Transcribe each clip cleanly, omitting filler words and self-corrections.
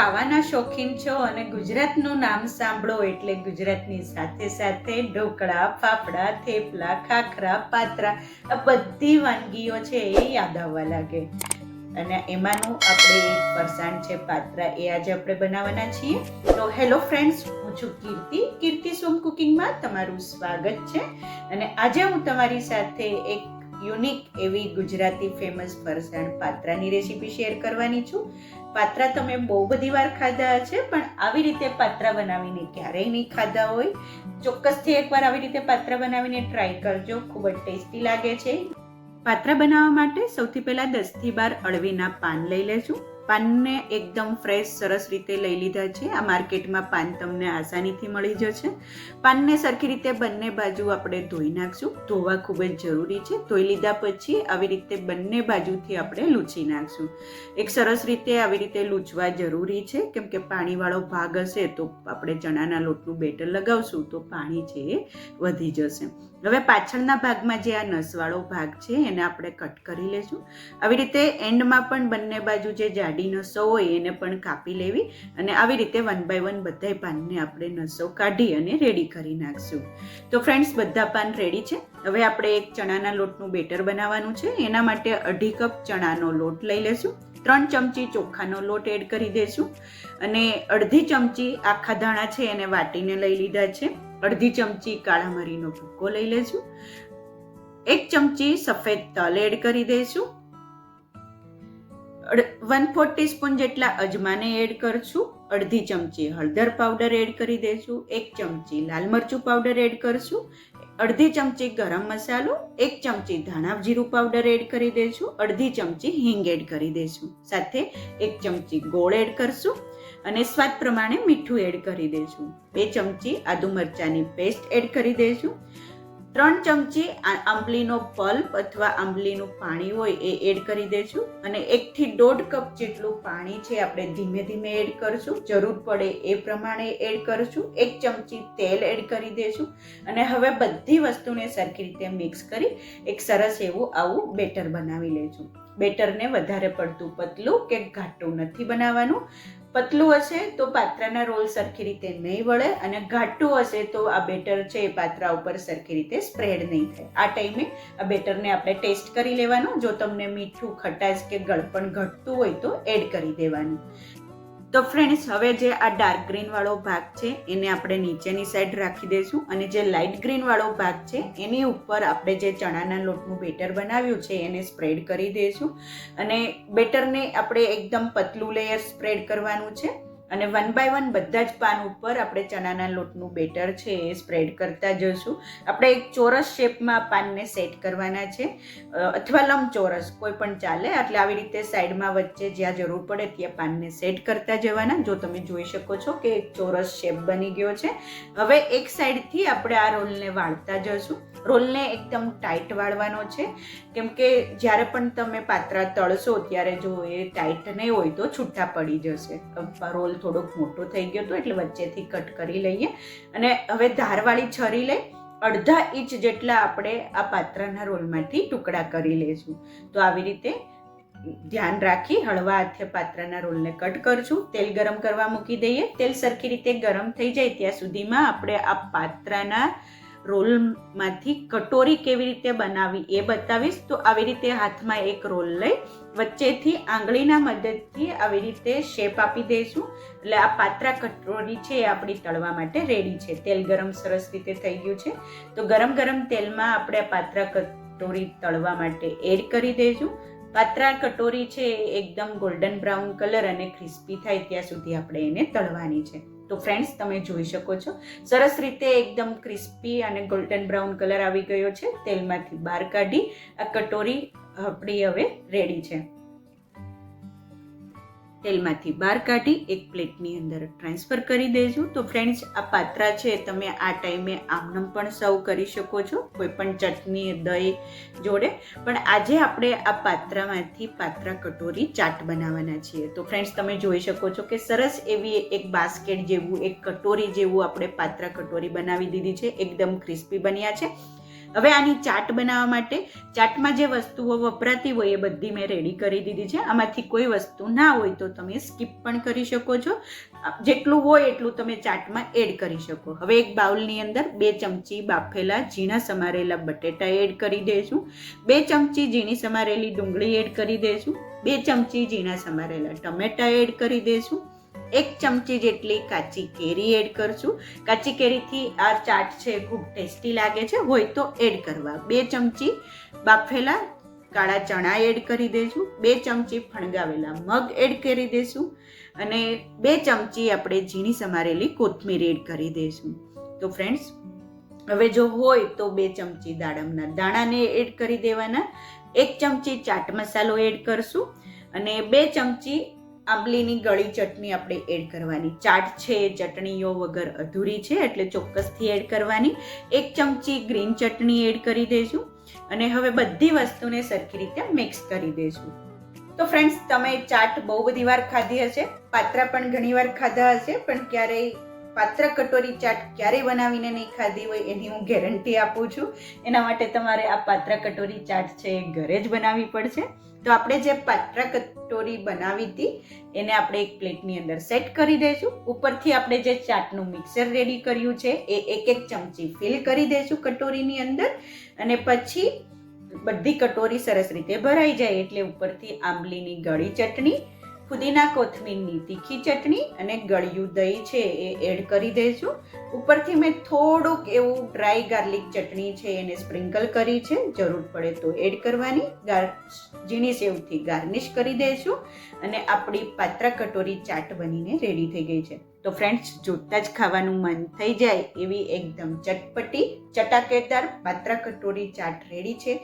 ખાવાના શોખીન છો અને ગુજરાતનું નામ સાંભળો એટલે ગુજરાતની સાથે સાથે ઢોકળા, ફાફડા, થેપલા, ખાખરા, પાત્રા આ બધી વાનગીઓ છે એ યાદ આવવા લાગે. અને એમાંનું આપણે એક ફરસાણ છે પાત્રા, એ આજે આપણે બનાવવાના છીએ. તો હેલો ફ્રેન્ડ્સ, હું છું કીર્તિ સોમ કુકિંગમાં તમારું સ્વાગત છે. અને આજે હું તમારી સાથે એક યુનિક એવી ગુજરાતી ફેમસ ફરસાણ પાત્રાની રેસીપી શેર કરવાની છું. પાત્રા તમે બહુ બધી વાર ખાધા હશે, પણ આવી રીતે પાત્રા બનાવીને ક્યારેય નહીં ખાધા હોય. ચોક્કસથી એકવાર આવી રીતે પાત્રા બનાવીને ટ્રાય કરજો, ખૂબ જ ટેસ્ટી લાગે છે. પાત્રા બનાવવા માટે સૌથી પહેલાં 10 થી 12 અળવીના પાન લઈ લેશું. પાનને એકદમ ફ્રેશ સરસ રીતે લઈ લીધા છે. આ માર્કેટમાં પાન તમને આસાનીથી મળી જશે. પાનને સરખી રીતે બંને બાજુ આપણે ધોઈ નાખશું. ધોવા ખૂબ જ જરૂરી છે. ધોઈ લીધા પછી આવી રીતે બંને બાજુથી આપણે લૂછી નાખશું. એક સરસ રીતે આવી રીતે લૂછવા જરૂરી છે, કેમ કે પાણીવાળો ભાગ હશે તો આપણે ચણાના લોટનું બેટર લગાવશું તો પાણી છે એ વધી જશે. હવે પાછળના ભાગમાં જે આ નસવાળો ભાગ છે એને આપણે કટ કરી લેશું. આવી રીતે એન્ડમાં પણ બંને બાજુ જે જાડી નસો હોય એને પણ કાપી લેવી અને આવી રીતે 1 by 1 બધા પાનને આપણે નસો કાઢી અને રેડી કરી નાખશું. તો ફ્રેન્ડ્સ, બધા પાન રેડી છે. હવે આપણે એક ચણાના લોટનું બેટર બનાવવાનું છે. એના માટે 2.5 કપ ચણાનો લોટ લઈ લેશું. 3 ચમચી ચોખાનો લોટ એડ કરી દઈશું અને 1/2 ચમચી આખા ધાણા છે એને વાટીને લઈ લીધા છે. 1/2 ચમચી કાળા મરીનો ભૂકો લઈ લેશું. 1 ચમચી સફેદ તલ એડ કરી દઈશું. 1/4 ટીસ્પૂન જેટલા અજમાને એડ કરશું. 1/2 ચમચી હળદર પાવડર એડ કરી દઈશું. 1 ચમચી લાલ મરચું પાવડર એડ કરશું. 1/2 ચમચી ગરમ મસાલો, 1 ચમચી ધાણા જીરું પાવડર એડ કરી દઈશું. 1/2 ચમચી હિંગ એડ કરી દઈશું. સાથે 1 ચમચી ગોળ એડ કરશું અને સ્વાદ પ્રમાણે મીઠું એડ કરી દઈશું. 2 ચમચી આદુ મરચાંની પેસ્ટ એડ કરી દઈશું. 3 ચમચી આંબલીનો પલ્પ અથવા આંબલીનું પાણી હોય એ એડ કરી દઈશું અને 1 થી 1.5 કપ જેટલું પાણી છે આપણે ધીમે ધીમે એડ કરશું. જરૂર પડે એ પ્રમાણે એડ કરશું. 1 ચમચી તેલ એડ કરી દઈશું અને હવે બધી વસ્તુને સરખી રીતે મિક્સ કરી એક સરસ એવું આવું બેટર બનાવી લેશું. બેટરને વધારે પડતું પતલું કે ઘાટું નથી બનાવવાનું. પતલું હશે તો પાત્રાના રોલ સરખી રીતે નહીં વળે અને ઘાટું હશે તો આ બેટર છે એ પાત્રા ઉપર સરખી રીતે સ્પ્રેડ નહીં થાય. આ ટાઈમે આ બેટરને આપણે ટેસ્ટ કરી લેવાનું. જો તમને મીઠું, ખટાશ કે ગળપણ ઘટતું હોય તો એડ કરી દેવાનું. તો ફ્રેન્ડ્સ, હવે જે આ ડાર્ક ગ્રીન વાળો ભાગ છે એને આપણે નીચેની સાઈડ રાખી દઈશું અને જે લાઇટ ગ્રીન વાળો ભાગ છે એની ઉપર આપણે જે ચણાના લોટનું બેટર બનાવ્યું છે એને સ્પ્રેડ કરી દઈશું અને બેટરને આપણે એકદમ પતલું લેયર સ્પ્રેડ કરવાનું છે અને 1 by 1 બધા જ પાન ઉપર આપણે ચણાના લોટનું બેટર છે એ સ્પ્રેડ કરતા જઈશું. આપણે એક ચોરસ શેપમાં પાનને સેટ કરવાના છે અથવા લંબચોરસ કોઈ પણ ચાલે. એટલે આવી રીતે સાઈડમાં વચ્ચે જ્યાં જરૂર પડે ત્યાં પાનને સેટ કરતા જવાના. જો તમે જોઈ શકો છો કે એક ચોરસ શેપ બની ગયો છે. હવે એક સાઈડથી આપણે આ રોલને વાળતા જઈશું. રોલને એકદમ ટાઈટ વાળવાનો છે, કેમ કે જ્યારે પણ તમે પાત્રા તળશો ત્યારે જો એ ટાઈટ નહીં હોય તો છૂટા પડી જશે. રોલ થોડોક મોટો થઈ ગયો હતો એટલે વચ્ચેથી કટ કરી લઈએ અને હવે ધારવાળી છરી લઈ 1/2 ઇંચ જેટલા આપણે આ પાત્રાના રોલમાંથી ટુકડા કરી લઈશું. તો આવી રીતે ધ્યાન રાખી હળવા હાથે પાત્રાના રોલને કટ કરશું. તેલ ગરમ કરવા મૂકી દઈએ. તેલ સરખી રીતે ગરમ થઈ જાય ત્યાં સુધીમાં આપણે આ પાત્રાના રોલમાંથી કટોરી કેવી રીતે બનાવી એ બતાવીશ. તો આવી રીતે હાથમાં એક રોલ લઈ વચ્ચેથી આંગળીના મદદથી આવી રીતે શેપ આપી દઈશું. એટલે આ પાત્રા કટોરી છે એ આપણી તળવા માટે રેડી છે. તેલ ગરમ સરસ રીતે થઈ ગયું છે. તો ગરમ તેલમાં આપણે આ પાત્રા કટોરી તળવા માટે એડ કરી દઈશું. પાત્રા કટોરી છે એકદમ ગોલ્ડન બ્રાઉન કલર અને ક્રિસ્પી થાય ત્યાં સુધી આપણે એને તળવાની છે. તો ફ્રેન્ડ્સ, તમે જોઈ શકો છો સરસ રીતે એકદમ ક્રિસ્પી અને ગોલ્ડન બ્રાઉન કલર આવી ગયો છે. તેલમાંથી બહાર કાઢી આ કટોરી આપણી હવે રેડી છે. તેલમાંથી બહાર કાઢી એક પ્લેટની અંદર ટ્રાન્સફર કરી દઈશું. તો ફ્રેન્ડ્સ, આ પાત્રા છે તમે આ ટાઈમે આમનમ પણ સર્વ કરી શકો છો, કોઈ પણ ચટણી, દહીં જોડે. પણ આજે આપણે આ પાત્રામાંથી પાત્રા કટોરી ચાટ બનાવવાના છીએ. તો ફ્રેન્ડ્સ, તમે જોઈ શકો છો કે સરસ એવી એક બાસ્કેટ જેવું, એક કટોરી જેવું આપણે પાત્રા કટોરી બનાવી દીધી છે. એકદમ ક્રિસ્પી બન્યા છે. હવે આની ચાટ બનાવવા માટે ચાટમાં જે વસ્તુઓ વપરાતી હોય એ બધી મેં રેડી કરી દીધી છે. આમાંથી કોઈ વસ્તુ ના હોય તો તમે સ્કીપ પણ કરી શકો છો. જેટલું હોય એટલું તમે ચાટમાં એડ કરી શકો. હવે એક બાઉલની અંદર 2 ચમચી બાફેલા ઝીણા સમારેલા બટેટા એડ કરી દઈશું. 2 ચમચી ઝીણી સમારેલી ડુંગળી એડ કરી દઈશું. 2 ચમચી ઝીણા સમારેલા ટમેટા એડ કરી દઈશું. 1 ચમચી જેટલી કાચી કેરી એડ કરશું. કાચી કેરીથી આ ચાટ છે ખૂબ ટેસ્ટી લાગે છે, હોય તો એડ કરવા. 2 ચમચી બાફેલા કાળા ચણા એડ કરી દઈશું. 2 ચમચી ફણગાવેલા મગ એડ કરી દઈશું અને 2 ચમચી આપણે ઝીણી સમારેલી કોથમીર એડ કરી દઈશું. તો ફ્રેન્ડ્સ, હવે જો હોય તો 2 ચમચી દાડમના દાણાને એડ કરી દેવાના. 1 ચમચી ચાટ મસાલો એડ કરશું અને 2 ચમચી આંબલીની ગળી ચટણી આપણે એડ કરવાની. ચાટ છે ચટણીઓ વગર અધૂરી છે એટલે ચોક્કસથી એડ કરવાની. 1 ચમચી ગ્રીન ચટણી એડ કરી દઈશું અને હવે બધી વસ્તુને સરખી રીતે મિક્સ કરી દઈશું. તો ફ્રેન્ડ્સ, તમે ચાટ બહુ બધી વાર ખાધી હશે, પાત્રા પણ ઘણી વાર ખાધા હશે, પણ ક્યારેય પાત્ર કટોરી ચાટ ક્યારેય બનાવીને નહીં ખાધી હોય એની હું ગેરંટી આપું છું. એના માટે તમારે આ પાત્ર કટોરી ચાટ છે એ ઘરે જ બનાવવી પડશે. તો આપણે જે પાત્ર કટોરી બનાવી હતી એને આપણે એક પ્લેટની અંદર સેટ કરી દઈશું. ઉપરથી આપણે જે ચાટનું મિક્સર રેડી કર્યું છે એ 1 ચમચી ફિલ કરી દઈશું કટોરીની અંદર અને પછી બધી કટોરી સરસ રીતે ભરાઈ જાય એટલે ઉપરથી આંબલીની ગળી ચટણી, પુદીના કોથમીરની તીખી ચટણી અને ગળ્યું દહીં છે એ એડ કરી દઈશું. ઉપરથી મેં થોડુંક એવું ડ્રાય ગાર્લિક ચટણી છે એને સ્પ્રિંકલ કરી છે, જરૂર પડે તો એડ કરવાની. ઝીણી સેવથી ગાર્નિશ કરી દઈશું અને આપણી પાત્રા કટોરી ચાટ બનીને રેડી થઈ ગઈ છે. તો ફ્રેન્ડ્સ, જોતા જ ખાવાનું મન થઈ જાય એવી એકદમ ચટપટી ચટાકેદાર પાત્રા કટોરી ચાટ રેડી છે.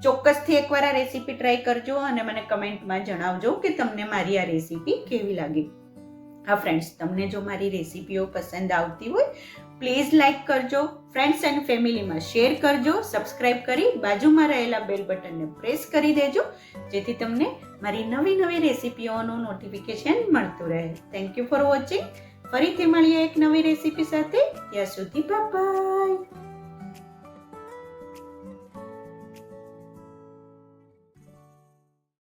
ચોક્કસથી એકવાર આ રેસીપી ટ્રાય કરજો અને મને કમેન્ટમાં જણાવજો કે તમને મારી આ રેસીપી કેવી લાગી. હા ફ્રેન્ડ્સ, તમને જો મારી રેસીપીઓ પસંદ આવતી હોય પ્લીઝ લાઈક કરજો, ફ્રેન્ડ્સ એન્ડ ફેમિલીમાં શેર કરજો, સબસ્ક્રાઇબ કરી બાજુમાં રહેલા બેલ બટનને પ્રેસ કરી દેજો જેથી તમને મારી નવી રેસીપીઓનું નોટિફિકેશન મળતું રહે. Thank you for watching. ફરીથી મળીએ એક નવી રેસીપી સાથે. ત્યાં સુધી બાય બાય.